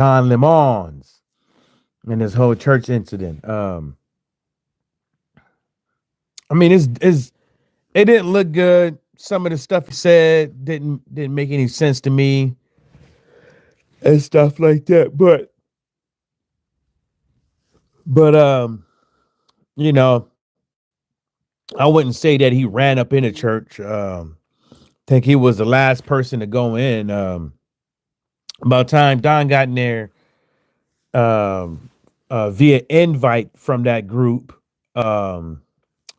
Don Lemons and this whole church incident. I mean, it didn't look good. Some of the stuff he said didn't make any sense to me and stuff like that. But you know, I wouldn't say that he ran up in a church. Think he was the last person to go in. About time Don got in there, via invite from that group. Um,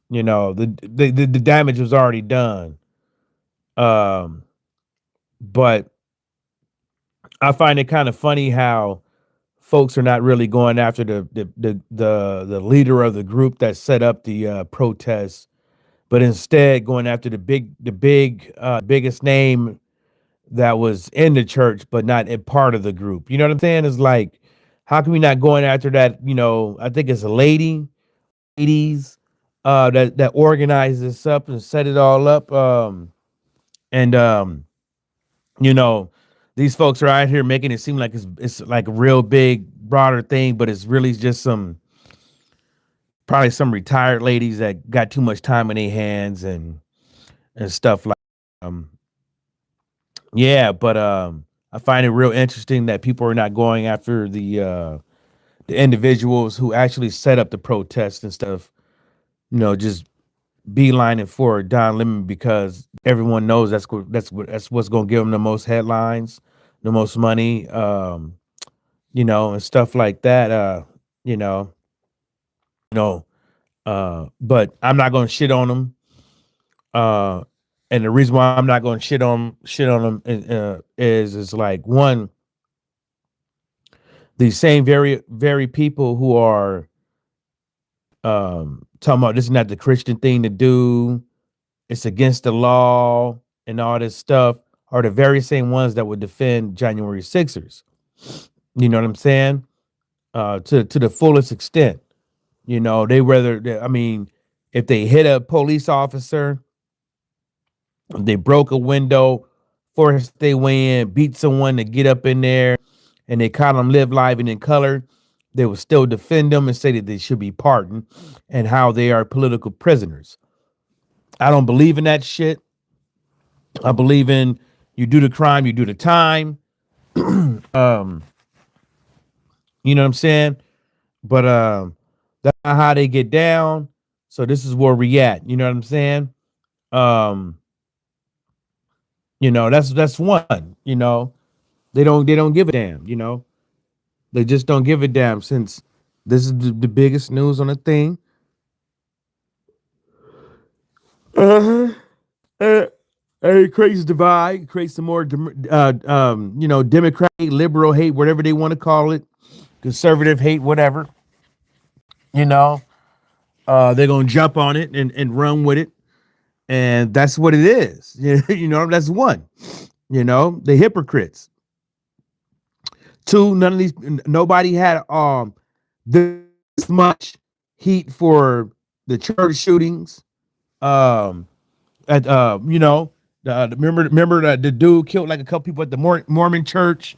the damage was already done. Um, but I find it kind of funny how folks are not really going after the leader of the group that set up the protest, but instead going after biggest name that was in the church but not a part of the group. You know what I'm saying? It's like, how can we not going after that? I think it's a ladies that organized this up and set it all up. And you know, these folks are out here making it seem like it's like a real big, broader thing, but it's really just probably some retired ladies that got too much time in their hands and stuff like. Um, yeah, but I find it real interesting that people are not going after the individuals who actually set up the protest and stuff. Just beelining for Don Lemon because everyone knows that's what's going to give them the most headlines, the most money, and stuff like that. You know, you know, but I'm not going to shit on them. Uh, and the reason why I'm not going to shit on them is like, one, these same very people who are talking about this is not the Christian thing to do, it's against the law and all this stuff, are the very same ones that would defend January Sixers. You know what I'm saying? To the fullest extent. I mean, if they hit a police officer, they broke a window, forced their way in, beat someone to get up in there, and they caught them live live and in color, they would still defend them and say that they should be pardoned and how they are political prisoners. I don't believe in that shit. I believe in, you do the crime, you do the time. um, you know what I'm saying? But that's not how they get down. So this is where we at. You know what I'm saying? Um, that's one. They don't give a damn. They just don't give a damn, since this is the biggest news on the thing. Uh-huh. Uh, it creates divide, creates some more, Democratic, liberal hate, whatever they want to call it, conservative hate, whatever. You know, they're gonna jump on it and run with it, and that's what it is. That's one. The hypocrites. Two, nobody had this much heat for the church shootings. Um, at remember that the dude killed like a couple people at the Mormon church.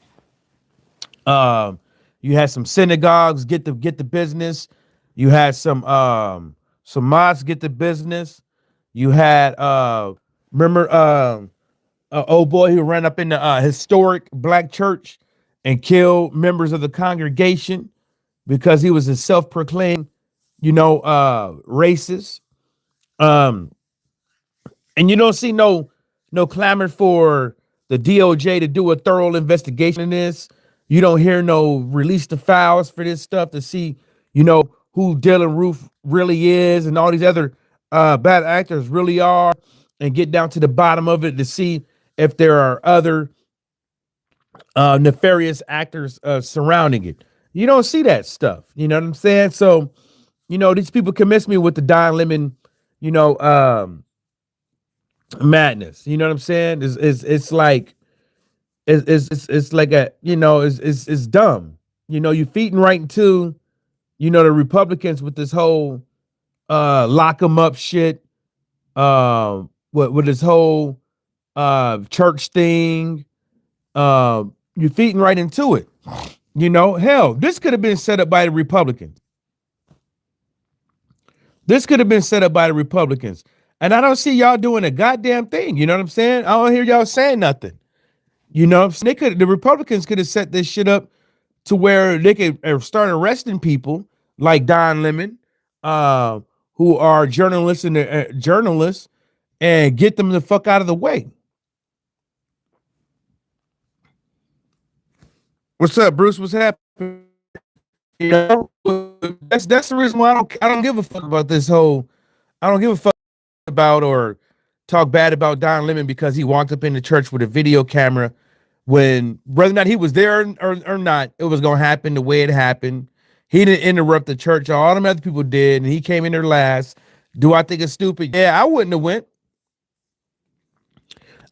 Um, you had some synagogues get the business. You had some mosques get the business. You had remember a old boy who ran up in the historic black church and killed members of the congregation because he was a self-proclaimed, racist. Um, and you don't see no clamor for the DOJ to do a thorough investigation in this. You don't hear no release the files for this stuff to see, who Dylan Roof really is and all these other bad actors really are, and get down to the bottom of it to see if there are other nefarious actors surrounding it. You don't see that stuff. You know what I'm saying? So, these people convince me with the Don Lemon, you know, madness. You know what I'm saying? It's like it's like it's dumb. You feeding right into the Republicans with this whole lock them up shit. With this whole church thing. You're feeding right into it. You know, hell, this could have been set up by the Republicans. This could have been set up by the Republicans. And I don't see y'all doing a goddamn thing. You know what I'm saying? I don't hear y'all saying nothing. You know, the Republicans could have set this shit up to where they could start arresting people like Don Lemon, uh, who are journalists and get them the fuck out of the way. What's up, Bruce? What's happening? You know, that's the reason why I don't give a fuck about this whole. I don't give a fuck about or talk bad about Don Lemon because he walked up in the church with a video camera when whether or not he was there or not, it was gonna happen the way it happened. He didn't interrupt the church. All them other people did, and he came in there last. Do I think it's stupid? Yeah, I wouldn't have went.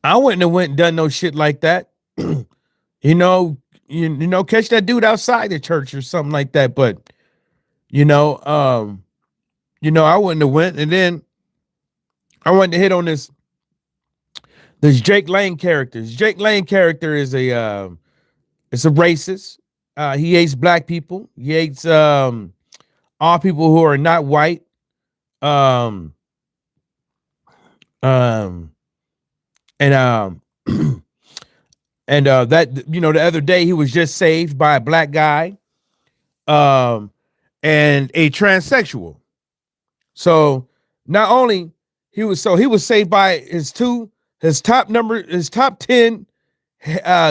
I wouldn't have went and done no shit like that. you know, you know, catch that dude outside the church or something like that. But you know, I wouldn't have went. And then I wanted to hit on this Jake Lane character. Jake Lane character is it's a racist. He hates black people. He hates all people who are not white. Um, um, and that the other day he was just saved by a black guy, um, and a transsexual. So not only he was saved by his top 10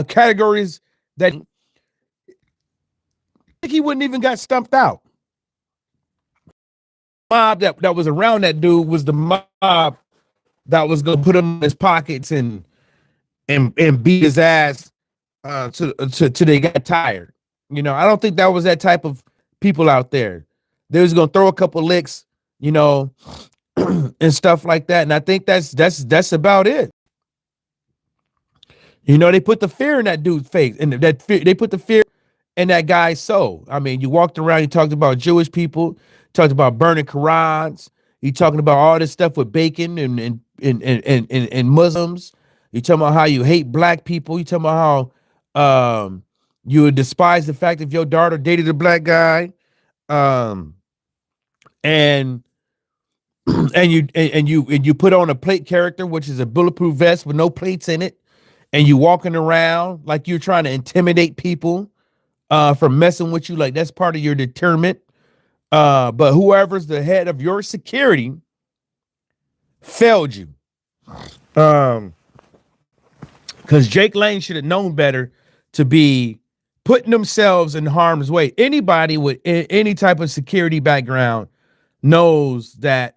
categories that he wouldn't even got stumped out. Mob that was around that dude was the mob that was gonna put him in his pockets and beat his ass till they got tired. You know, I don't think that was that type of people out there. They was gonna throw a couple licks, you know, and stuff like that. And I think that's about it. You know, they put the fear in that dude's face, and that fear, they put the fear in that guy's soul. I mean, you walked around, you talked about Jewish people, talked about burning Qurans, you talking about all this stuff with bacon and Muslims. You talking about how you hate black people. You talking about how you would despise the fact if your daughter dated a black guy. Um, and and you put on a plate character, which is a bulletproof vest with no plates in it, and you walking around like you're trying to intimidate people from messing with you, like that's part of your deterrent. But whoever's the head of your security failed you. Because Jake Lane should have known better to be putting themselves in harm's way. Anybody with any type of security background knows that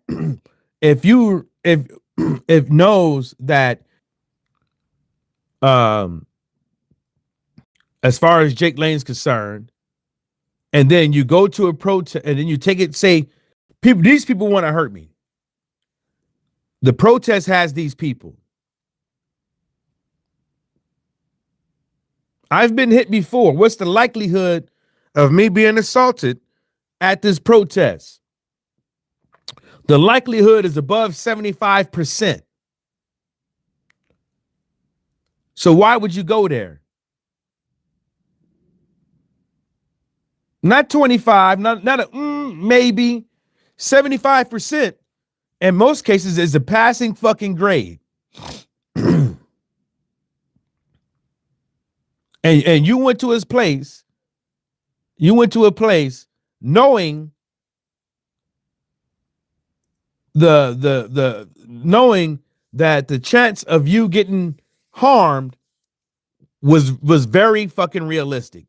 if you if knows that as far as Jake Lane's concerned, and then you go to a protest and then you take it, say these people want to hurt me. The protest has these people. I've been hit before. What's the likelihood of me being assaulted at this protest? The likelihood is above 75%. So why would you go there? Not 25, maybe 75%. In most cases is a passing fucking grade. and you went to his place. You went to a place knowing knowing that the chance of you getting harmed was very fucking realistic.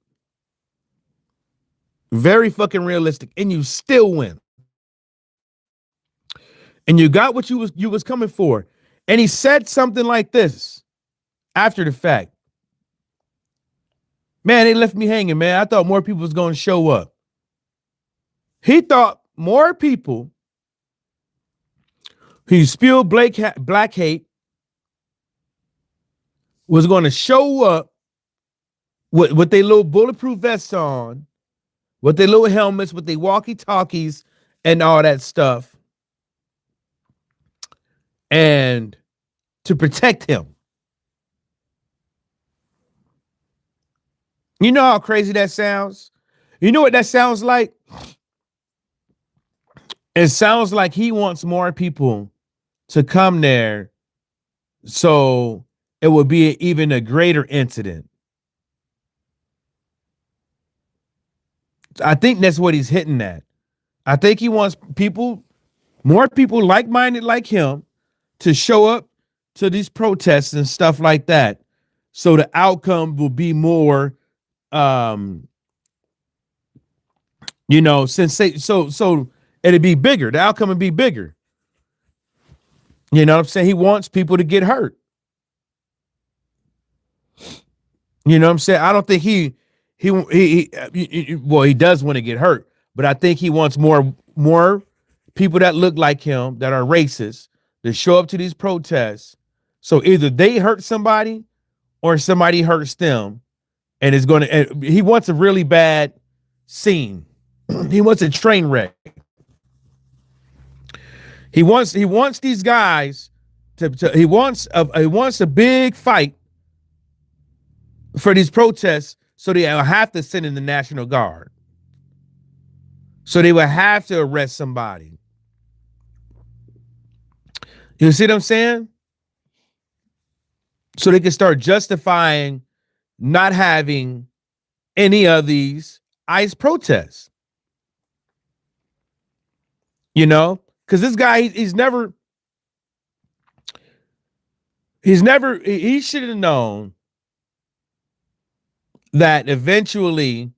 Very fucking realistic, and you still win. And you got what you was coming for. And he said something like this after the fact. Man, they left me hanging, man. I thought more people was going to show up. He thought more people who spilled black hate was going to show up with their little bulletproof vests on, with their little helmets, with their walkie-talkies and all that stuff, and to protect him. You know how crazy that sounds? You know what that sounds like? It sounds like he wants more people to come there so it would be even a greater incident. I think that's what he's hitting at. I think he wants more people like-minded like him to show up to these protests and stuff like that. So the outcome will be more so it'd be bigger. The outcome would be bigger. You know what I'm saying? He wants people to get hurt. You know what I'm saying? I don't think he does want to get hurt, but I think he wants more people that look like him that are racist to show up to these protests. So either they hurt somebody or somebody hurts them, and it's going to. He wants a really bad scene. He wants a train wreck. He wants these guys he wants a big fight for these protests, so they will have to send in the National Guard. So they will have to arrest somebody. You see what I'm saying? So they can start justifying not having any of these ICE protests. You know, because this guy, he should have known that eventually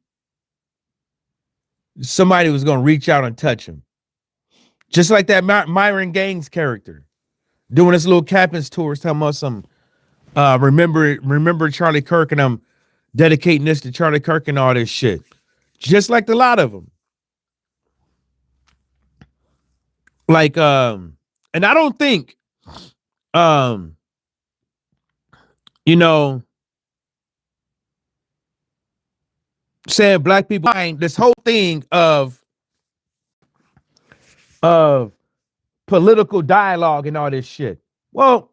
somebody was going to reach out and touch him. Just like that Myron Gaines character doing this little Captain's tours, talking about some remember Charlie Kirk, and I'm dedicating this to Charlie Kirk and all this shit. Just like a lot of them. Like, and I don't think, saying black people, this whole thing of political dialogue and all this shit. Well,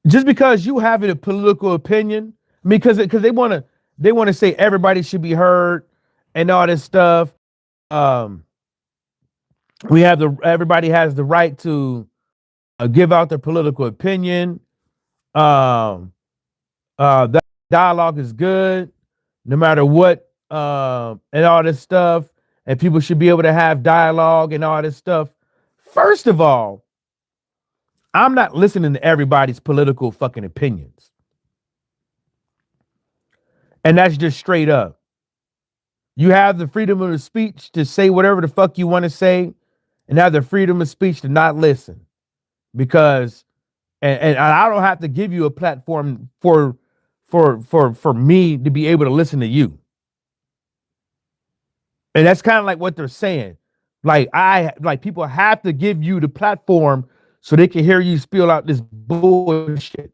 just because you have a political opinion, because they want to say everybody should be heard and all this stuff. Everybody has the right to give out their political opinion. That dialogue is good, no matter what, and all this stuff. And people should be able to have dialogue and all this stuff. First of all, I'm not listening to everybody's political fucking opinions. And that's just straight up. You have the freedom of speech to say whatever the fuck you want to say, and have the freedom of speech to not listen. Because and I don't have to give you a platform for me to be able to listen to you. And that's kind of like what they're saying. Like people have to give you the platform so they can hear you spill out this bullshit.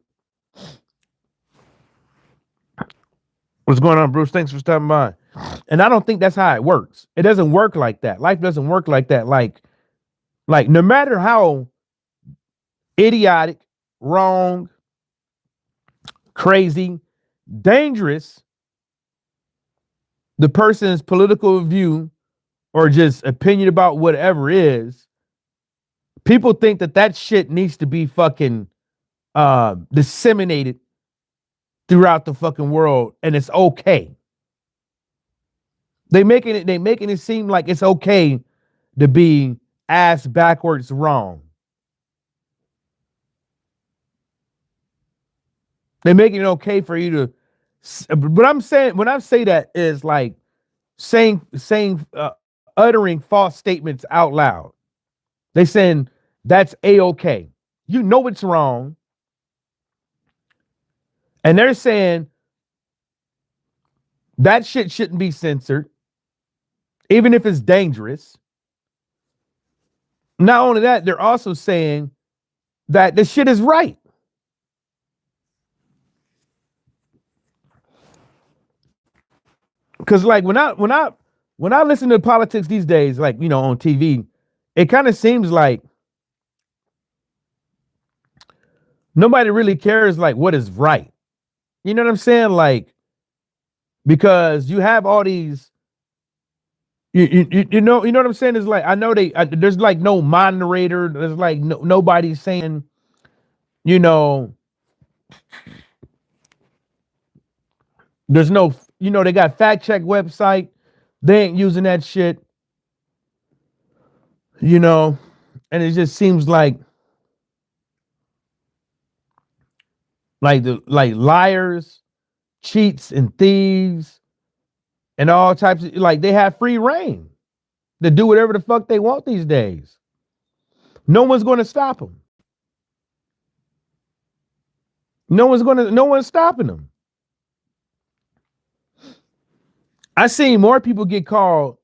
What's going on, Bruce? Thanks for stopping by. And I don't think that's how it works. It doesn't work like that. Life doesn't work like that. Like no matter how idiotic, wrong, crazy, dangerous the person's political view or just opinion about whatever is, people think that shit needs to be fucking disseminated throughout the fucking world, and it's okay. They making it seem like it's okay to be ass backwards wrong. They're making it okay for you to. But I'm saying, when I say that, is like saying uttering false statements out loud. They saying that's a-okay. You know it's wrong. And they're saying that shit shouldn't be censored, even if it's dangerous. Not only that, they're also saying that this shit is right. Because like when I listen to politics these days, like, on TV, it kind of seems like nobody really cares like what is right. You know what I'm saying? Like because you have all these. You know what I'm saying? It's like I know there's like no moderator. There's like nobody saying, you know, there's no, they got fact check website. They ain't using that shit, you know, and it just seems like liars, cheats, and thieves, and all types of, like, they have free reign to do whatever the fuck they want these days. No one's going to stop them. No one's stopping them. I seen more people get called.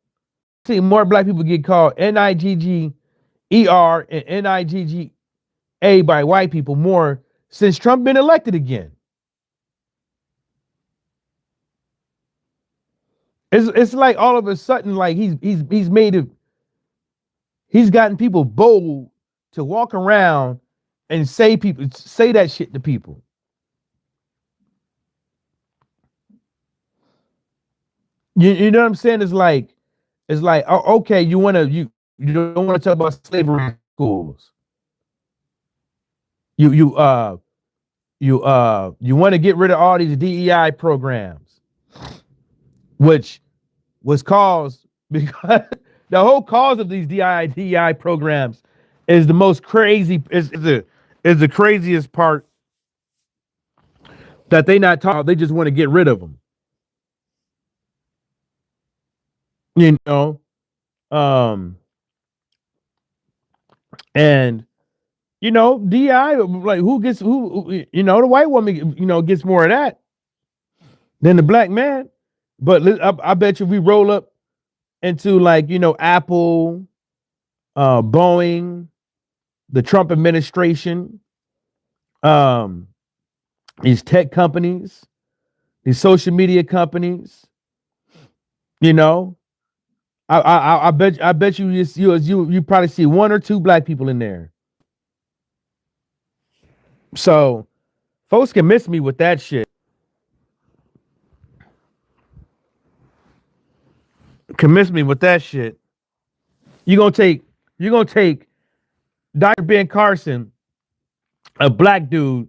See more black people get called Nigger and Nigga by white people more since Trump been elected again. It's like all of a sudden, like he's made it. He's gotten people bold to walk around and say that shit to people. You know what I'm saying? It's like, oh, okay, you don't want to talk about slavery in schools. You want to get rid of all these DEI programs, which was caused because the whole cause of these DEI programs is the most crazy, is the craziest part that they not talking. They just want to get rid of them. You know, and DI, like, who, the white woman, gets more of that than the black man. But I bet you we roll up into, like, Apple, Boeing, the Trump administration, these tech companies, these social media companies, I bet you probably see one or two black people in there. So folks can miss me with that shit. Can miss me with that shit. You're gonna take Dr. Ben Carson, a black dude,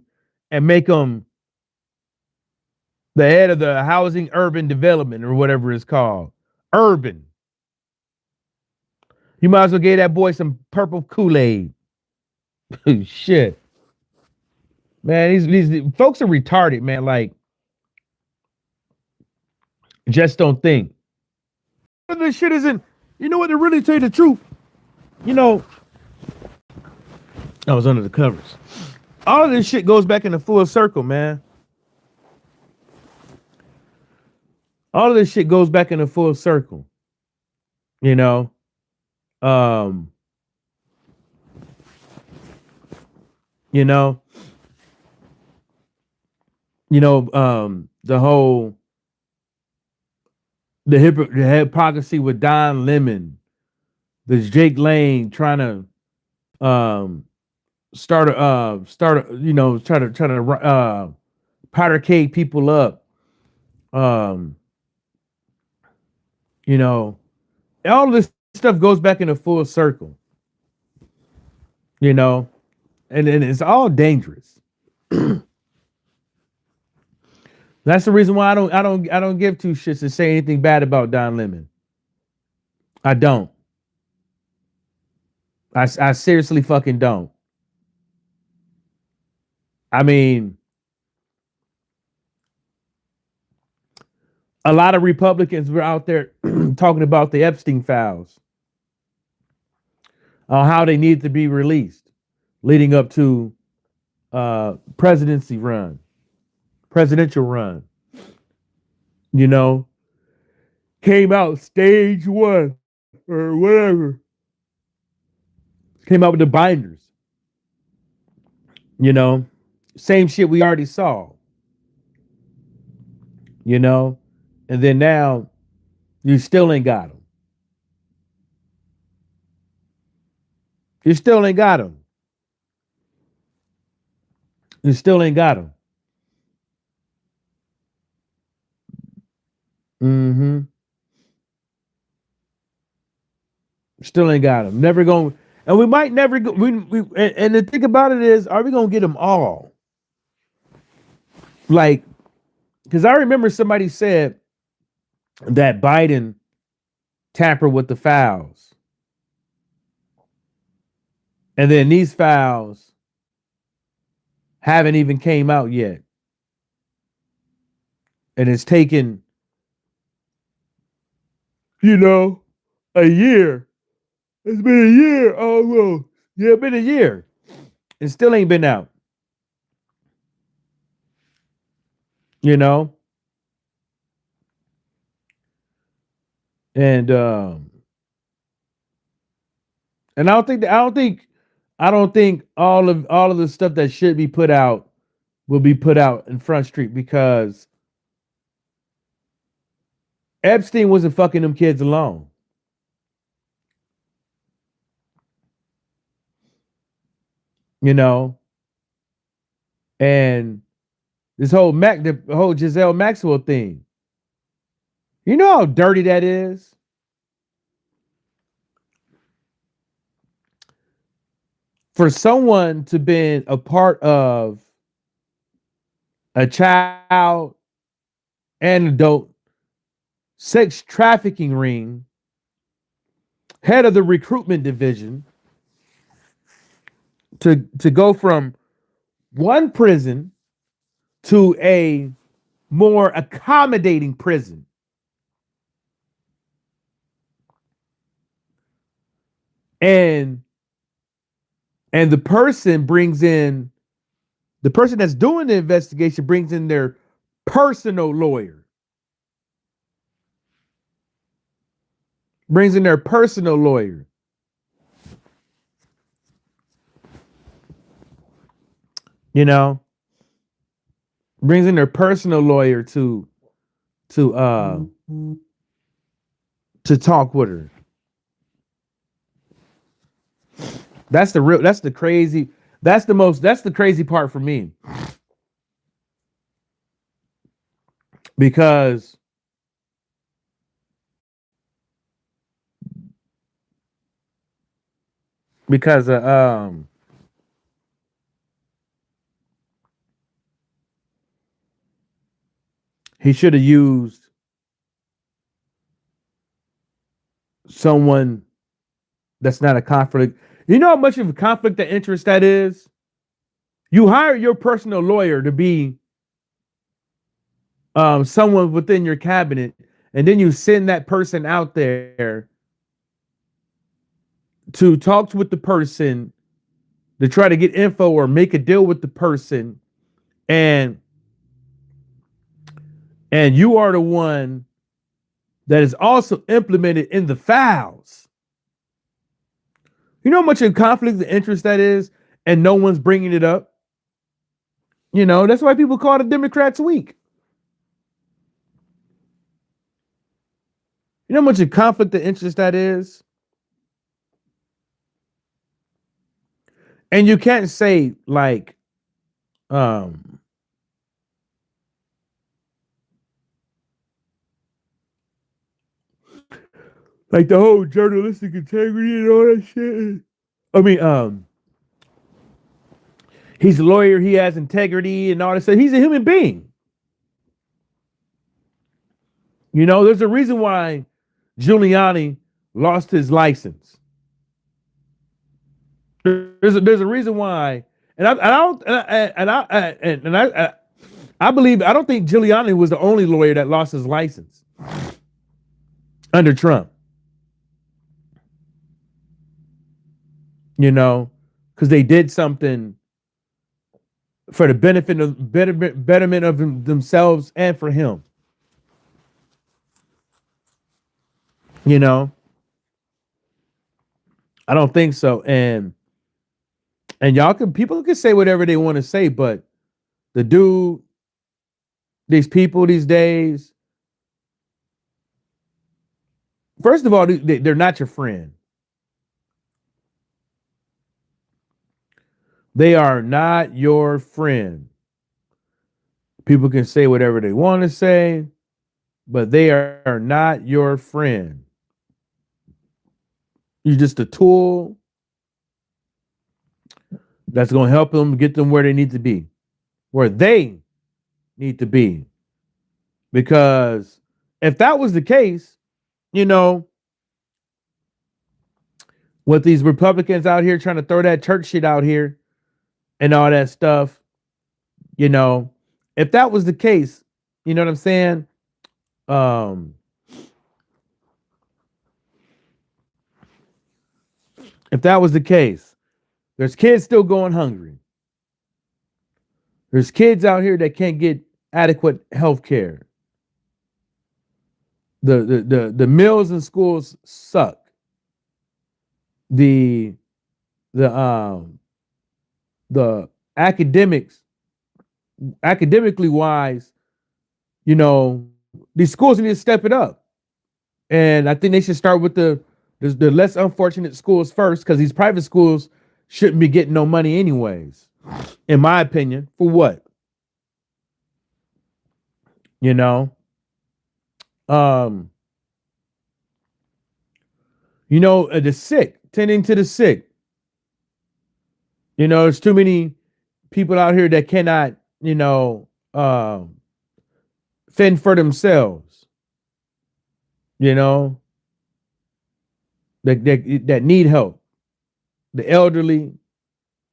and make him the head of the housing urban development or whatever it's called. Urban. You might as well give that boy some purple Kool-Aid. Shit. Man, these folks are retarded, man. Like, just don't think. This shit isn't, you know what, to really tell you the truth. I was under the covers. All of this shit goes back in the full circle, man. All of this shit goes back in a full circle. The whole the hypocrisy with Don Lemon, this Jake Lane trying to try to powder keg people up. All this stuff goes back in a full circle. And it's all dangerous. That's the reason why I don't give two shits to say anything bad about Don Lemon. I don't. I seriously fucking don't. I mean, a lot of Republicans were out there talking about the Epstein files, on how they need to be released, leading up to presidential run. Came out stage 1 or whatever. Came out with the binders. Same shit we already saw. And then now you still ain't got them. You still ain't got them. You still ain't got them. Mm-hmm. Still ain't got them. Never going, and we might never go. And the thing about it is, are we gonna get them all? Like, because I remember somebody said that Biden tampered with the files, and then these files haven't even came out yet, and it's taken, a year. It's been a year. Oh well, yeah, it's been a year. It still ain't been out. You know, and and I don't think all of the stuff that should be put out will be put out in Front Street because Epstein wasn't fucking them kids alone. You know, and the whole Giselle Maxwell thing. You know how dirty that is. For someone to be a part of a child and adult sex trafficking ring, head of the recruitment division, to go from one prison to a more accommodating prison. And and the person that's doing the investigation brings in their personal lawyer. Brings in their personal lawyer. You know, brings in their personal lawyer to uh to talk with her. That's the crazy that's the crazy part for me. Because because he should have used someone that's not a conflict. You know how much of a conflict of interest that is? You hire your personal lawyer to be someone within your cabinet, and then you send that person out there to talk with the person to try to get info or make a deal with the person, and you are the one that is also implemented in the files. You know how much of conflict of interest that is, and no one's bringing it up. That's why people call the Democrats weak. You know how much of conflict of interest that is? And you can't say um like the whole journalistic integrity and all that shit. I mean, he's a lawyer, he has integrity and all that stuff. He's a human being. There's a reason why Giuliani lost his license. There's a reason why, and I don't I believe I don't think Giuliani was the only lawyer that lost his license under Trump. Because they did something for the betterment of themselves and for him. I don't think so. And people can say whatever they want to say, but the dude, these people these days, first of all, they're not your friend. They are not your friend. People can say whatever they want to say. but they are not your friend. You're just a tool that's going to help them get them where they need to be, where they need to be. Because if that was the case, you know, with these Republicans out here trying to throw that church shit out here and all that stuff, you know, if that was the case, you know what I'm saying? If that was the case, there's kids still going hungry. There's kids out here that can't get adequate health care. The meals in schools suck. The academically wise, you know, these schools need to step it up. And I think they should start with the less unfortunate schools first, because these private schools shouldn't be getting no money anyways, in my opinion. For what? You know? The sick, tending to the sick. You know, there's too many people out here that cannot, fend for themselves. You know, that need help. The elderly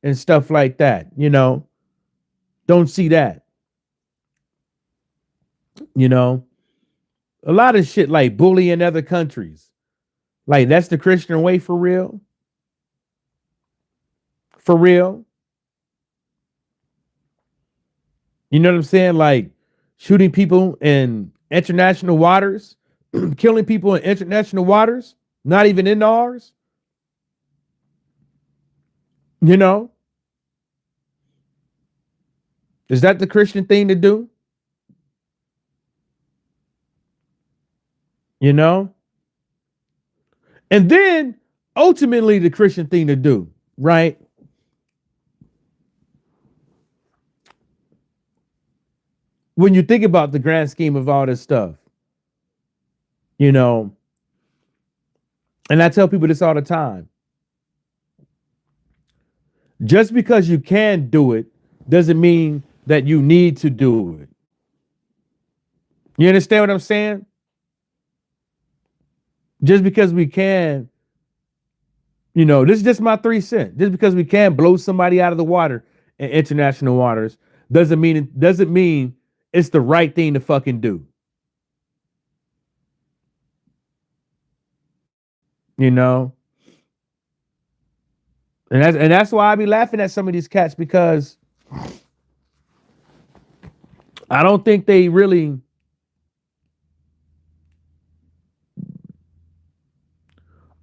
and stuff like that, you know. Don't see that. You know, a lot of shit like bullying other countries. Like, that's the Christian way for real? For real? You know what I'm saying? Like, shooting people in international waters, killing people in international waters, not even in ours. You know? Is that the Christian thing to do? You know? And then ultimately the Christian thing to do, right? When you think about the grand scheme of all this stuff, you know, and I tell people this all the time. Just because you can do it doesn't mean that you need to do it. You understand what I'm saying? Just because we can, you know, this is just my 3 cents. Just because we can blow somebody out of the water in international waters doesn't mean it's the right thing to fucking do. You know? And that's why I be laughing at some of these cats, because I don't think they really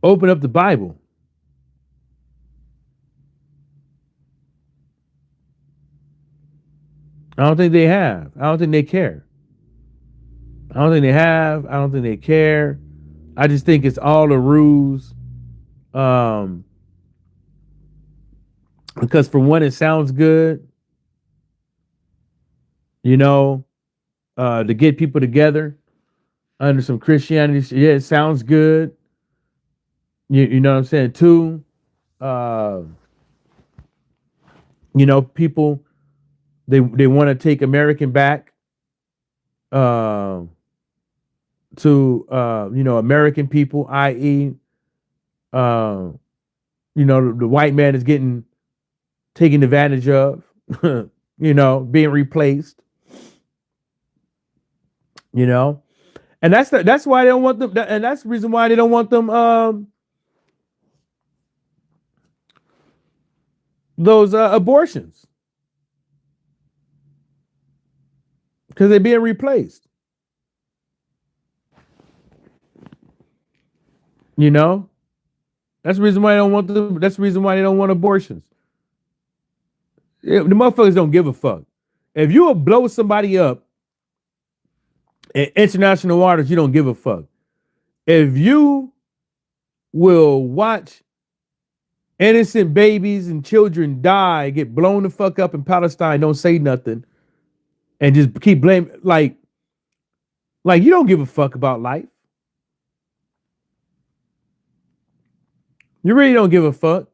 open up the Bible. I don't think they have. I don't think they care. I don't think they have. I don't think they care. I just think it's all a ruse. Because for one, it sounds good, you know, to get people together under some Christianity. Yeah, it sounds good. You know what I'm saying? Two, you know, people, they want to take American back to American people, i.e., the white man is getting taken advantage of, being replaced, and that's why they don't want them, and that's the reason why they don't want them those abortions, because they're being replaced. That's the reason why they don't want them. That's the reason why they don't want abortions. The motherfuckers don't give a fuck. If you will blow somebody up in international waters, you don't give a fuck. If you will watch innocent babies and children die, get blown the fuck up in Palestine, don't say nothing, and just keep blaming, like, Like, you don't give a fuck about life. You really don't give a fuck.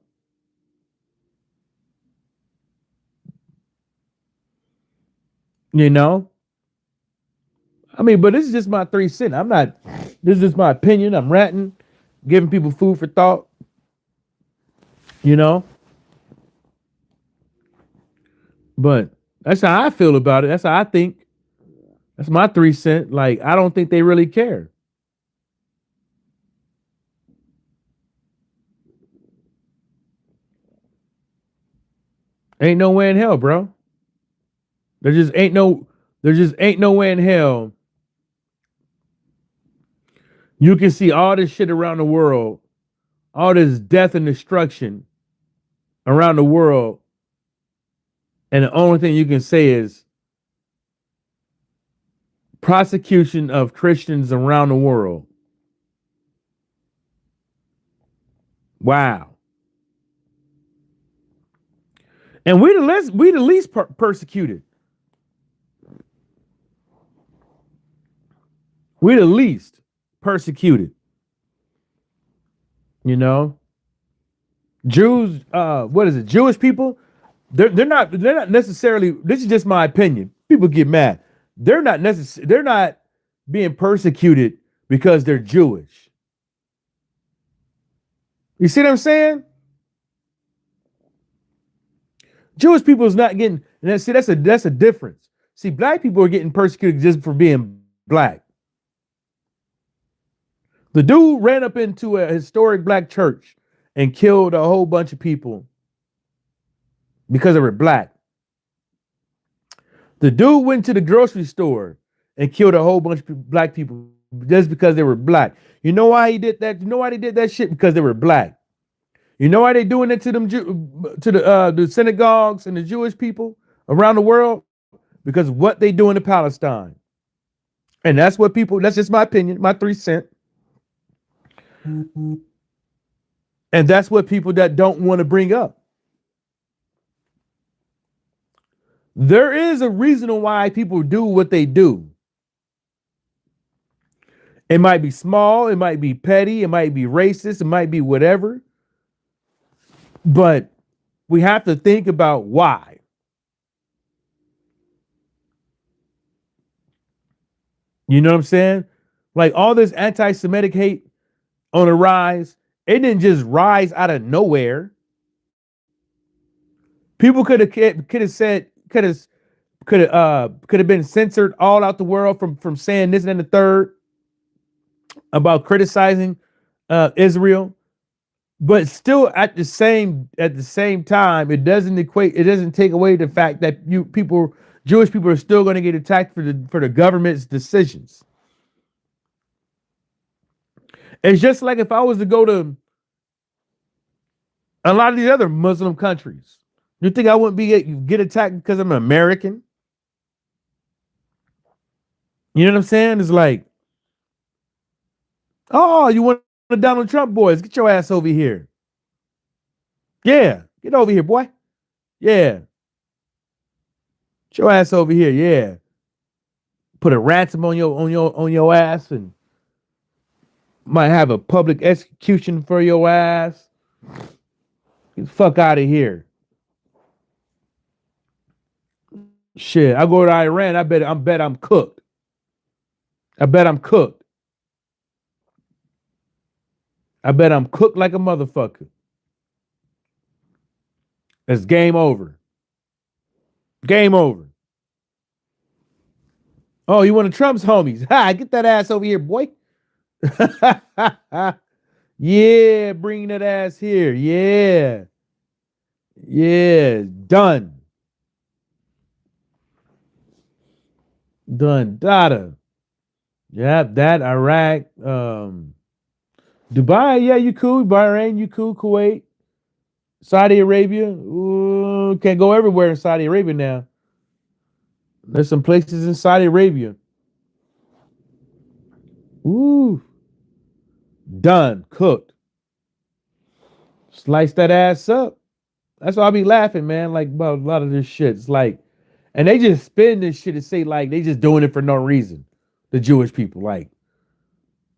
You know? I mean, but this is just my 3 cents. I'm not, this is just my opinion. I'm ranting, giving people food for thought, you know? But that's how I feel about it. That's how I think. That's my 3 cents. Like, I don't think they really care. Ain't no way in hell, bro. There just ain't no, there just ain't no way in hell. You can see all this shit around the world, all this death and destruction around the world, and the only thing you can say is prosecution of Christians around the world. Wow. And we the least persecuted. We the least persecuted. You know, Jews. What is it? Jewish people. They're not necessarily. This is just my opinion. People get mad. They're not necessarily. They're not being persecuted because they're Jewish. You see what I'm saying? Jewish people is not getting. And see, that's a difference. See, black people are getting persecuted just for being black. The dude ran up into a historic black church and killed a whole bunch of people because they were black. The dude went to the grocery store and killed a whole bunch of black people just because they were black. You know why he did that? You know why they did that shit? Because they were black. You know why they doing it to them to the synagogues and the Jewish people around the world? Because of what they do in Palestine. And that's what people, that's just my opinion, my 3 cents. And that's what people that don't want to bring up. There is a reason why people do what they do. It might be small, it might be petty, it might be racist, it might be whatever. But we have to think about why. You know what I'm saying? Like all this anti-Semitic hate on the rise, it didn't just rise out of nowhere. People could have said could have been censored all out the world from saying this and the third about criticizing Israel, but still at the same time, it doesn't take away the fact that Jewish people are still going to get attacked for the government's decisions. It's just like if I was to go to a lot of these other Muslim countries, you think I wouldn't get attacked because I'm an American? You know what I'm saying? It's like, oh, you want the Donald Trump boys? Get your ass over here. Yeah, get over here, boy. Yeah, get your ass over here. Yeah, put a ransom on your ass and might have a public execution for your ass. Get the fuck out of here. Shit, I go to Iran. I bet I'm cooked. I bet I'm cooked. I bet I'm cooked like a motherfucker. It's game over. Game over. Oh, you one of Trump's homies? Ha! Get that ass over here, boy. Yeah, bring that ass here. Yeah. Yeah, done. Done. Data. Yeah, that Iraq, Dubai, yeah, you cool. Bahrain, you cool. Kuwait, Saudi Arabia. Ooh, can't go everywhere in Saudi Arabia now. There's some places in Saudi Arabia. Ooh, done, cooked. Slice that ass up. That's why I be laughing, man. Like about a lot of this shit. It's like, and they just spin this shit and say like they just doing it for no reason. the Jewish people. Like,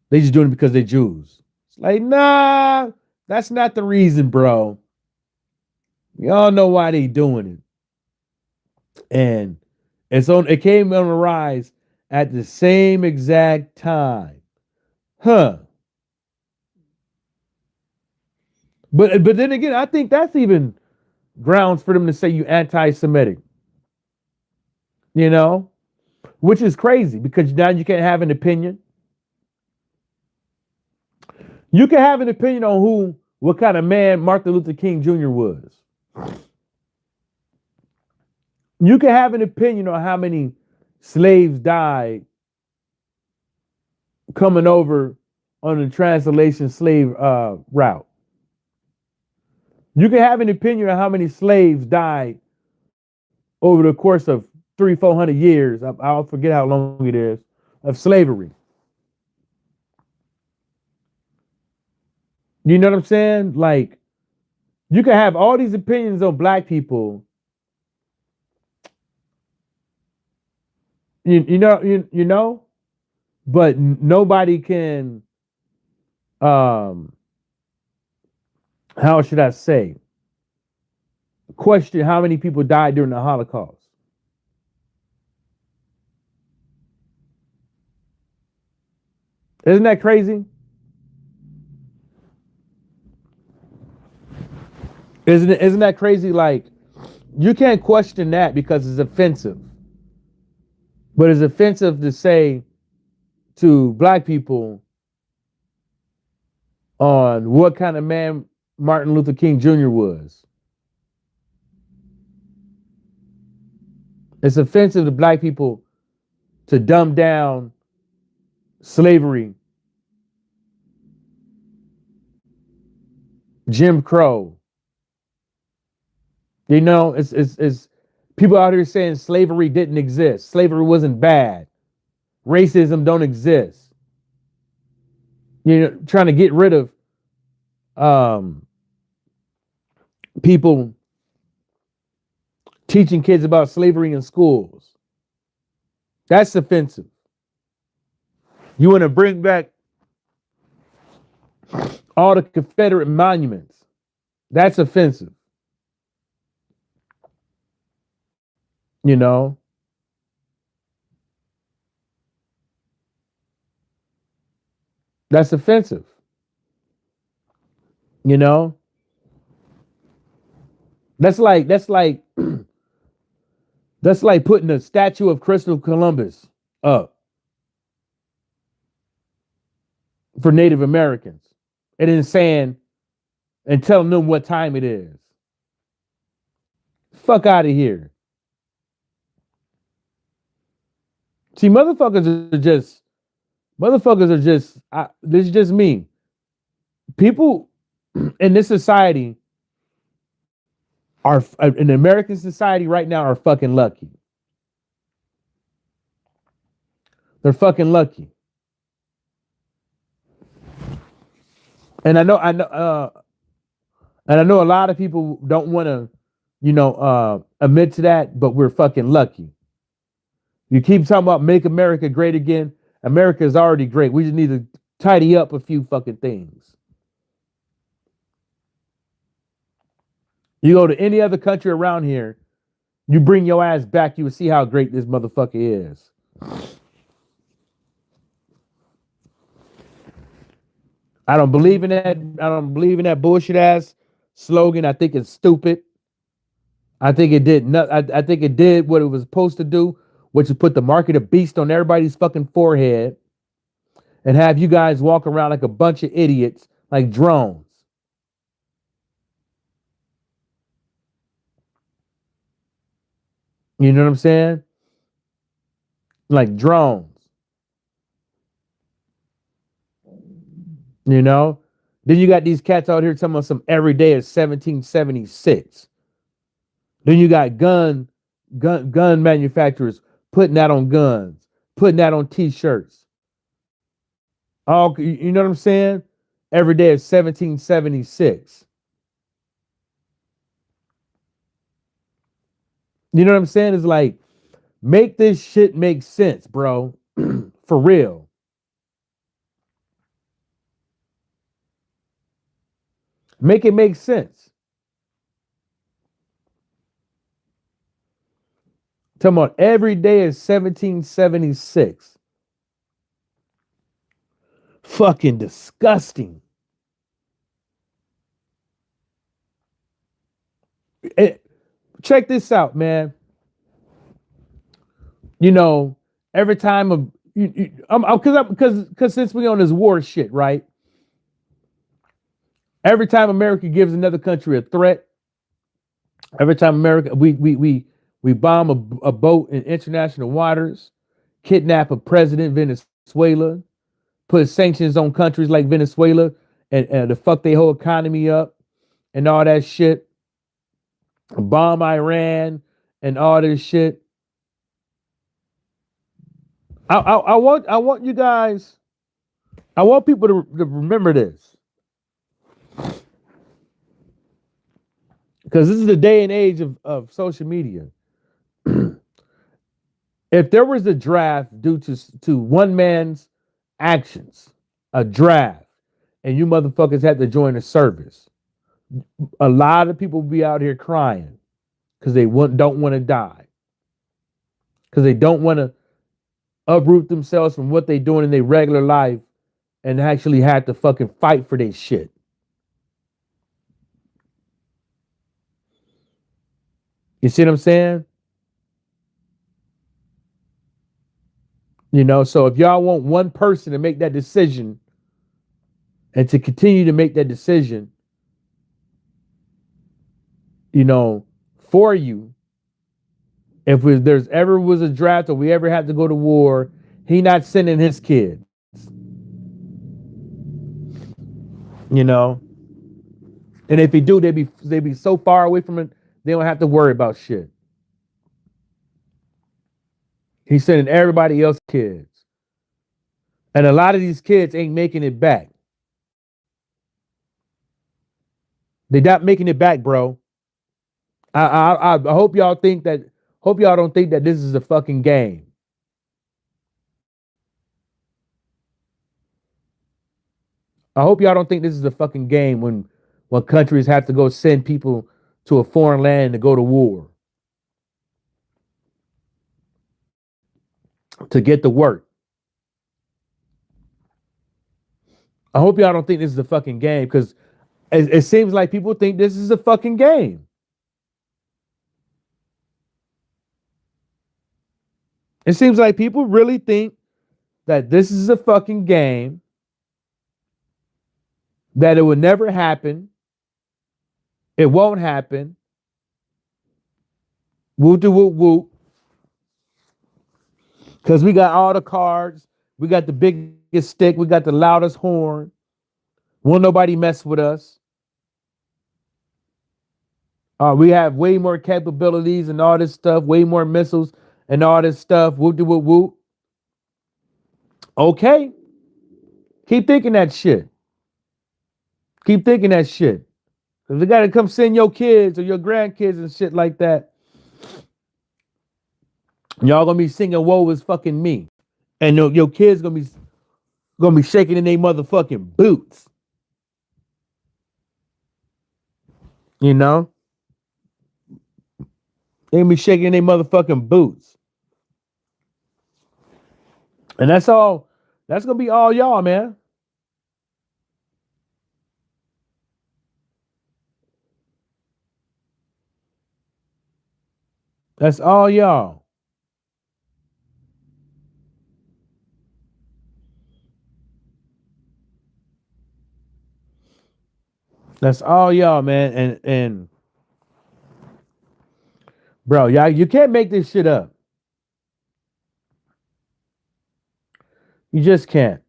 they just doing it because they're Jews. It's like, nah, that's not the reason, bro. We all know why they doing it. It came on the rise at the same exact time. Huh. But then again, I think that's even grounds for them to say you anti-Semitic. You know? Which is crazy because now you can't have an opinion. You can have an opinion on what kind of man Martin Luther King Jr. was. You can have an opinion on how many slaves died coming over on the transatlantic slave route. You can have an opinion on how many slaves died over the course of 300-400 years. I'll forget how long it is of slavery. You know what I'm saying? Like, you can have all these opinions on black people. You know, but nobody can. How should I say? Question how many people died during the Holocaust. Isn't that crazy? Isn't that crazy? Like, you can't question that because it's offensive. But it's offensive to say to black people on what kind of man Martin Luther King Jr. was. It's offensive to black people to dumb down slavery, Jim Crow. You know, it's people out here saying slavery didn't exist. Slavery wasn't bad. Racism don't exist. You know, trying to get rid of people teaching kids about slavery in schools. That's offensive. You want to bring back all the Confederate monuments. That's offensive. You know? That's offensive. You know? That's like that's like putting a statue of Christopher Columbus up for Native Americans and then saying and telling them what time it is. Fuck out of here. See, motherfuckers are just, this is just me. People in this society are, in American society right now, are fucking lucky. They're fucking lucky. And I know a lot of people don't want to, admit to that, but we're fucking lucky. You keep talking about make America great again. America is already great. We just need to tidy up a few fucking things. You go to any other country around here, you bring your ass back, you will see how great this motherfucker is. I don't believe in that. I don't believe in that bullshit ass slogan. I think it's stupid. I think it did I think it did what it was supposed to do, which is put the mark of the beast on everybody's fucking forehead and have you guys walk around like a bunch of idiots, like drones. You know what I'm saying? Like drones. You know? Then you got these cats out here talking about some every day of 1776. Then you got gun manufacturers putting that on guns, putting that on t-shirts. Oh, you know what I'm saying? Every day of 1776. You know what I'm saying? It's like, make this shit make sense, bro. For real. Make it make sense. Talking about every day is 1776. Fucking disgusting. Check this out, man. You know, every time because since we on this war shit, right? Every time America gives another country a threat, every time America we bomb a boat in international waters, kidnap a president, Venezuela, put sanctions on countries like Venezuela and to fuck their whole economy up and all that shit, bomb Iran and all this shit. I want you guys, I want people to remember this. Because this is the day and age of social media. If there was a draft due to one man's actions, a draft, and you motherfuckers had to join the service, a lot of people will be out here crying because they don't want to die. Because they don't want to uproot themselves from what they're doing in their regular life and actually had to fucking fight for their shit. You see what I'm saying? You know, so if y'all want one person to make that decision and to continue to make that decision, you know, for you, if there's ever was a draft or we ever had to go to war, he not sending his kids. You know? And if he do, they be so far away from it, they don't have to worry about shit. He's sending everybody else kids. And a lot of these kids ain't making it back. They're not making it back, bro. I hope y'all think that. Hope y'all don't think that this is a fucking game. I hope y'all don't think this is a fucking game when countries have to go send people to a foreign land to go to war. To get the work. I hope y'all don't think this is a fucking game because it seems like people think this is a fucking game. It seems like people really think that this is a fucking game, that it would never happen. It won't happen. Whoop de whoop whoop. Because we got all the cards. We got the biggest stick. We got the loudest horn. Won't nobody mess with us. We have way more capabilities and all this stuff, way more missiles and all this stuff. Whoop de whoop whoop. Okay. Keep thinking that shit. Keep thinking that shit. Because they got to come send your kids or your grandkids and shit like that. Y'all gonna be singing "Woe is fucking me," and your kids gonna be shaking in their motherfucking boots. You know, they gonna be shaking in their motherfucking boots, and that's all. That's gonna be all y'all, man. That's all y'all. That's all y'all, man. And bro, y'all, you can't make this shit up. You just can't.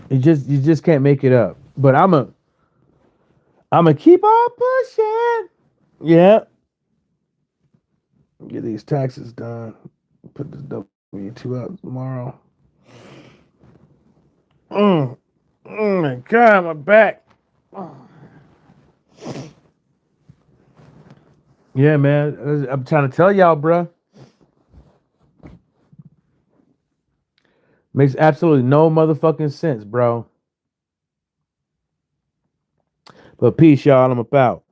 You just can't make it up. But I'm a keep on pushing. Yeah. Get these taxes done. Put this W2 out tomorrow. My God, my back. Yeah, man. I'm trying to tell y'all, bro. Makes absolutely no motherfucking sense, bro. But peace, y'all. I'm about.